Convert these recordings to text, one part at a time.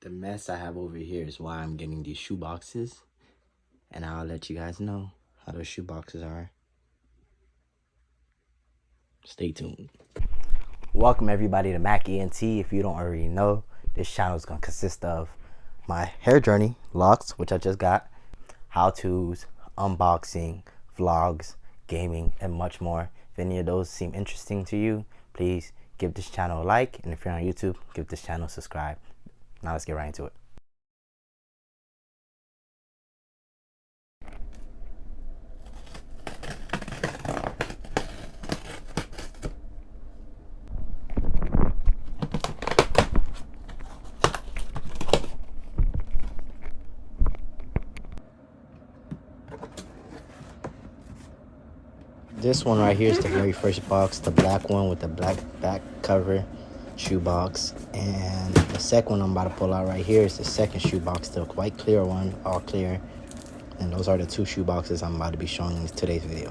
The mess I have over here is why I'm getting these shoe boxes, and I'll let you guys know how those shoe boxes are. Stay tuned. Welcome everybody to Mac ENT. If you don't already know, this channel is going to consist of my hair journey, locks, which I just got, how-tos, unboxing, vlogs, gaming, and much more. If any of those seem interesting to you, please give this channel a like, and if you're on YouTube, give this channel a subscribe. Now let's get right into it. This one right here is the very first box, the black one with the black back cover shoe box. And the second one I'm about to pull out right here is the second shoe box, the white clear one, all clear. And those are the two shoe boxes I'm about to be showing in today's video.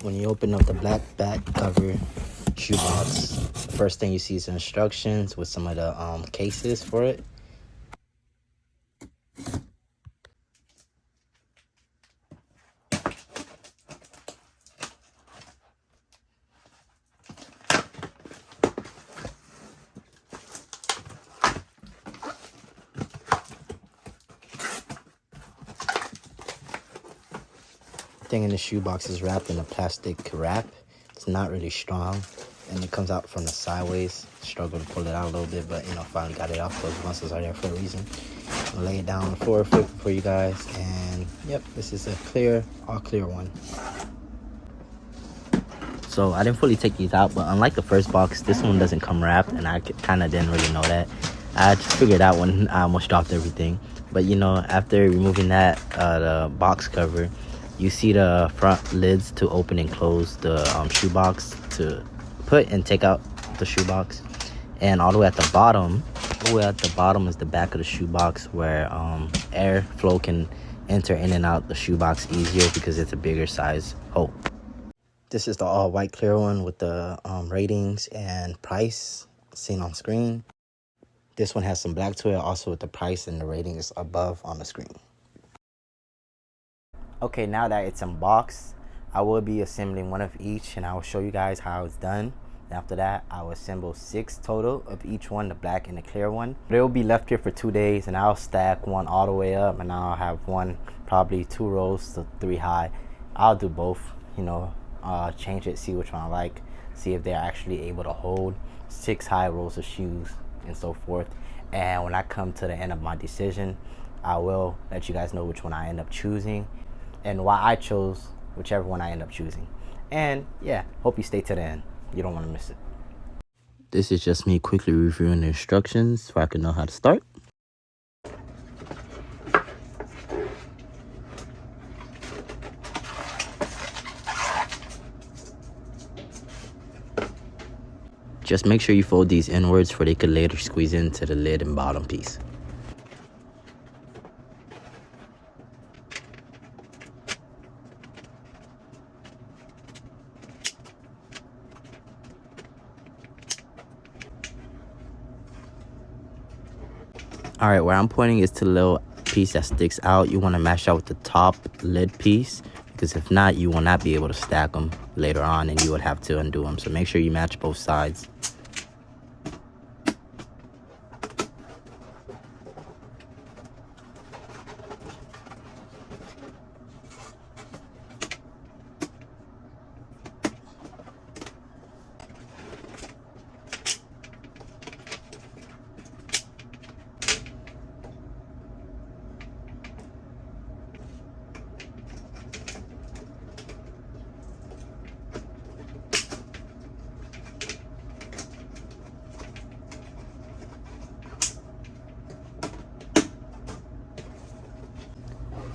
When you open up the black back cover shoe box, the first thing you see is instructions with some of the cases for it. Thing in the shoe box is wrapped in a plastic wrap. It's not really strong, and it comes out from the sideways. Struggle to pull it out a little bit, but finally got it off. Those muscles are there for a reason. I'll lay it down on the floor for you guys, and yep, this is a clear, all clear one. So I didn't fully take these out, but unlike the first box, this one doesn't come wrapped, and I kind of didn't really know that. I just figured out when I almost dropped everything. But after removing that, the box cover, you see the front lids to open and close the shoe box to put and take out the shoe box. And all the way at the bottom, is the back of the shoe box where air flow can enter in and out the shoe box easier because it's a bigger size hole. This is the all white clear one with the ratings and price seen on screen. This one has some black to it, also with the price and the ratings above on the screen. Okay, now that it's unboxed, I will be assembling one of each, and I will show you guys how it's done. And after that, I will assemble 6 total of each one, the black and the clear one. They will be left here for 2 days, and I'll stack one all the way up, and I'll have one probably 2 rows to 3 high. I'll do both, change it, see which one I like, see if they're actually able to hold 6 high rows of shoes and so forth. And when I come to the end of my decision, I will let you guys know which one I end up choosing and why I chose whichever one I end up choosing. And yeah, hope you stay to the end. You don't want to miss it. This is just me quickly reviewing the instructions so I can know how to start. Just make sure you fold these inwards for they could later squeeze into the lid and bottom piece. All right, where I'm pointing is to the little piece that sticks out. You want to match out with the top lid piece, because if not, you will not be able to stack them later on and you would have to undo them. So make sure you match both sides.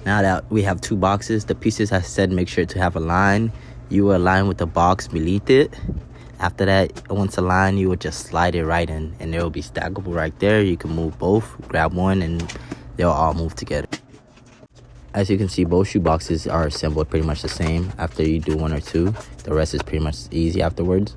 Now that we have 2 boxes, the pieces I said make sure to have a line. You will align with the box beneath it. After that, once aligned, you would just slide it right in, and they will be stackable right there. You can move both, grab one, and they'll all move together. As you can see, both shoe boxes are assembled pretty much the same. After you do 1 or 2, the rest is pretty much easy afterwards.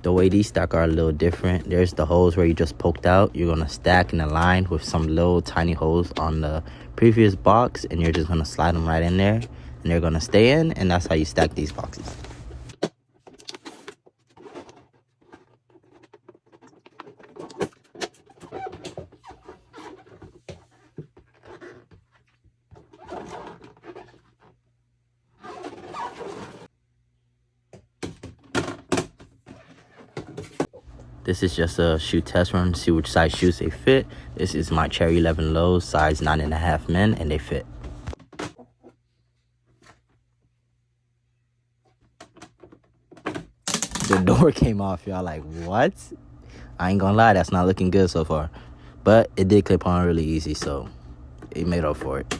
The way these stack are a little different. There's the holes where you just poked out. You're gonna stack in a line with some little tiny holes on the previous box, and you're just gonna slide them right in there, and they're gonna stay in, and that's how you stack these boxes. This is just a shoe test run to see which size shoes they fit. This is my Cherry 11 lows, size 9.5 men, and they fit. The door came off, y'all. Like, what? I ain't gonna lie, that's not looking good so far. But it did clip on really easy, so it made up for it.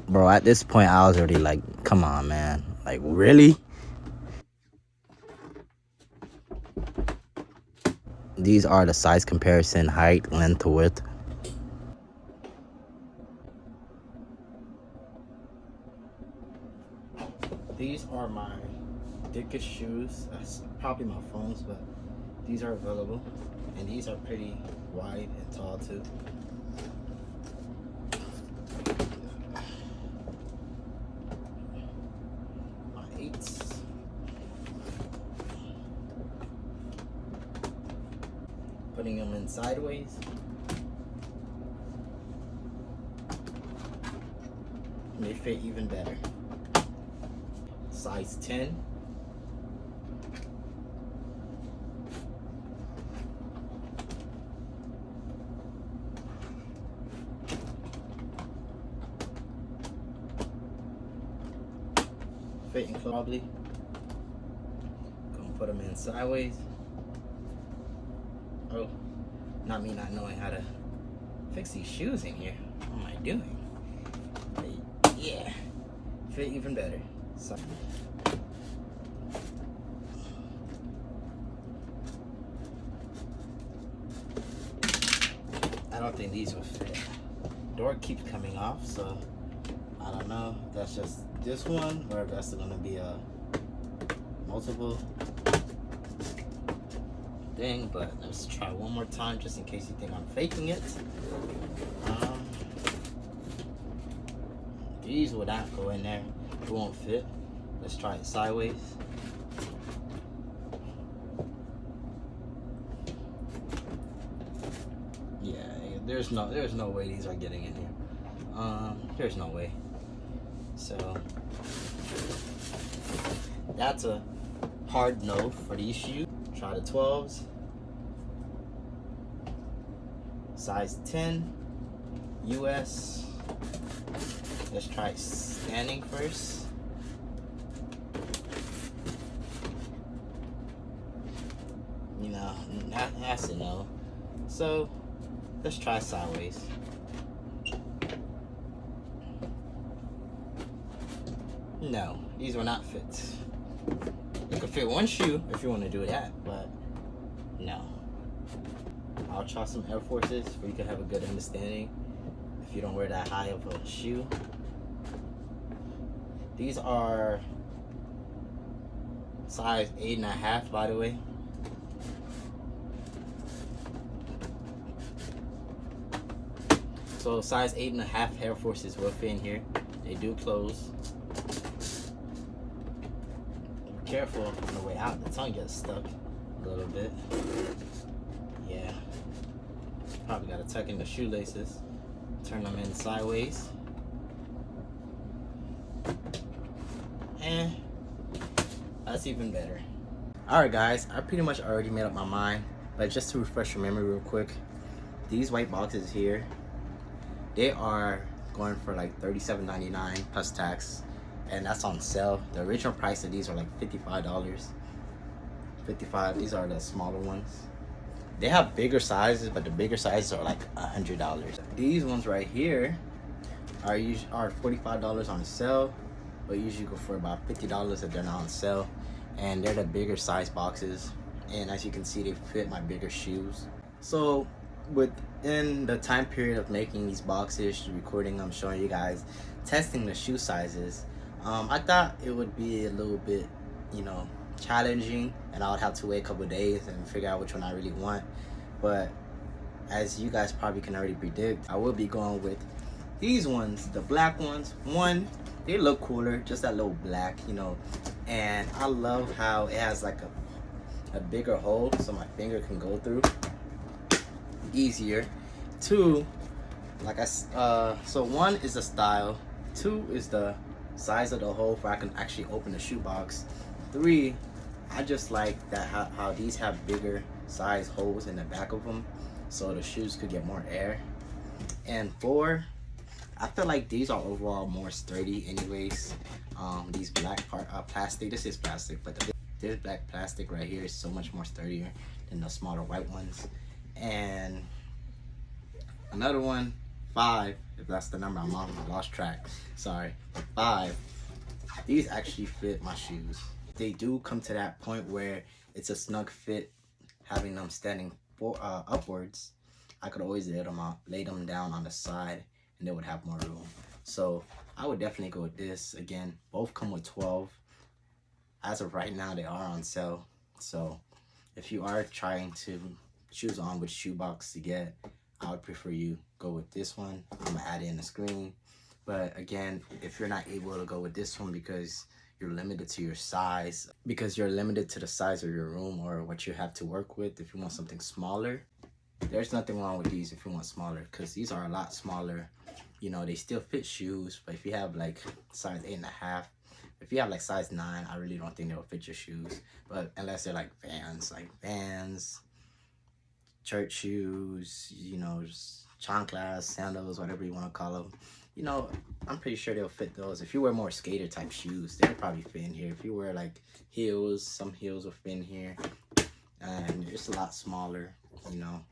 Bro, at this point, I was already like, come on, man. Like, really? These are the size comparison, height, length to width. These are my thickest shoes. That's probably my phones, but these are available. And these are pretty wide and tall, too. Putting them in sideways. And they fit even better. Size 10. Fitting probably. Gonna put them in sideways. Oh, not me not knowing how to fix these shoes in here. What am I doing? But yeah, fit even better. So, I don't think these will fit. Door keeps coming off, so I don't know if that's just this one or if that's gonna be a multiple thing, but let's try one more time just in case you think I'm faking it. These would not go in there. It won't fit. Let's try it sideways. Yeah, there's no way these are getting in here. There's no way. So that's a hard no for these shoes. Try the 12s. Size 10. US. Let's try standing first. You know, that's a no. So let's try sideways. No, these will not fit. You can fit one shoe if you want to do that, but no. I'll try some Air Forces where you can have a good understanding if you don't wear that high of a shoe. These are size 8.5, by the way. So size 8.5 Air Forces will fit in here. They do close. Be careful on the way out. The tongue gets stuck a little bit. Yeah. Probably gotta tuck in the shoelaces. Turn them in sideways. And that's even better. Alright guys, I pretty much already made up my mind. But just to refresh your memory real quick, these white boxes here, they are going for like $37.99 plus tax, and that's on sale. The original price of these are like $55. These are the smaller ones. They have bigger sizes, but the bigger sizes are like $100. These ones right here are $45 on sale, but usually go for about $50 if they're not on sale. And they're the bigger size boxes, and as you can see, they fit my bigger shoes. So within the time period of making these boxes, recording, I'm showing you guys, testing the shoe sizes, I thought it would be a little bit, you know, challenging, and I would have to wait a couple of days and figure out which one I really want. But as you guys probably can already predict, I will be going with these ones, the black ones. One, they look cooler, just that little black, you know, and I love how it has like a bigger hole so my finger can go through easier. Two, like so one is the style, two is the size of the hole where I can actually open the shoebox. Three, I just like that how these have bigger size holes in the back of them so the shoes could get more air. And four, I feel like these are overall more sturdy anyways. These black plastic, this is plastic, but this black plastic right here is so much more sturdier than the smaller white ones. And another one, 5, if that's the number I'm on, I lost track, sorry. 5, these actually fit my shoes. They do come to that point where it's a snug fit, having them standing upwards. I could always lay them down on the side and they would have more room. So I would definitely go with this. Again, both come with 12. As of right now, they are on sale. So if you are trying to choose on which shoebox to get, I would prefer you go with this one. I'm gonna add in the screen. But again, if you're not able to go with this one because you're limited to your size, because you're limited to the size of your room or what you have to work with, if you want something smaller, there's nothing wrong with these if you want smaller, because these are a lot smaller. You know, they still fit shoes, but if you have like size 8.5, if you have like size 9, I really don't think they'll fit your shoes. But unless they're like Vans, church shoes, you know, just chanclas, sandals, whatever you want to call them, you know, I'm pretty sure they'll fit those. If you wear more skater type shoes, they'll probably fit in here. If you wear like heels, some heels will fit in here, and it's a lot smaller, you know.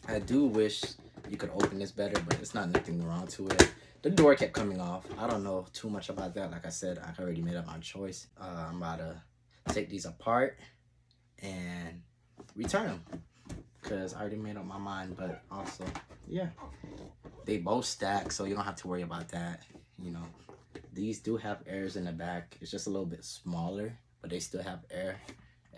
I do wish you could open this better, but it's not nothing wrong to it. The door kept coming off. I don't know too much about that. Like I said, I already made up my choice. I'm about to take these apart and return them because I already made up my mind. But also, yeah, they both stack, so you don't have to worry about that. You know, these do have airs in the back. It's just a little bit smaller, but they still have air,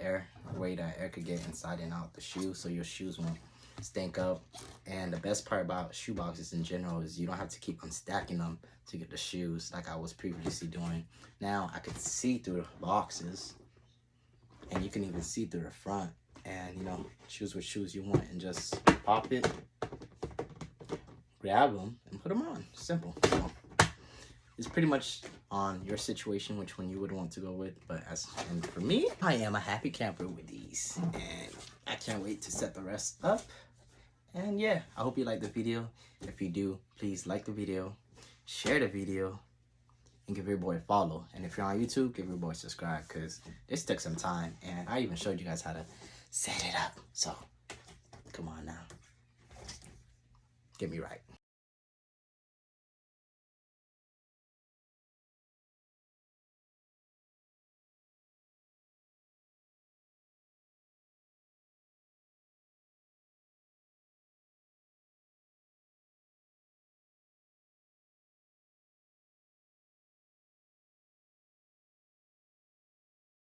a way that air could get inside and out the shoe, so your shoes won't stink up. And the best part about shoe boxes in general is you don't have to keep unstacking them to get the shoes like I was previously doing. Now I could see through the boxes, and you can even see through the front, and you know, choose which shoes you want and just pop it, grab them, and put them on. Simple. So it's pretty much on your situation which one you would want to go with. But and for me, I am a happy camper with these, and I can't wait to set the rest up. And yeah, I hope you liked the video. If you do, please like the video, share the video, and give your boy a follow. And if you're on YouTube, give your boy a subscribe, because this took some time, and I even showed you guys how to set it up. So come on now, get me right.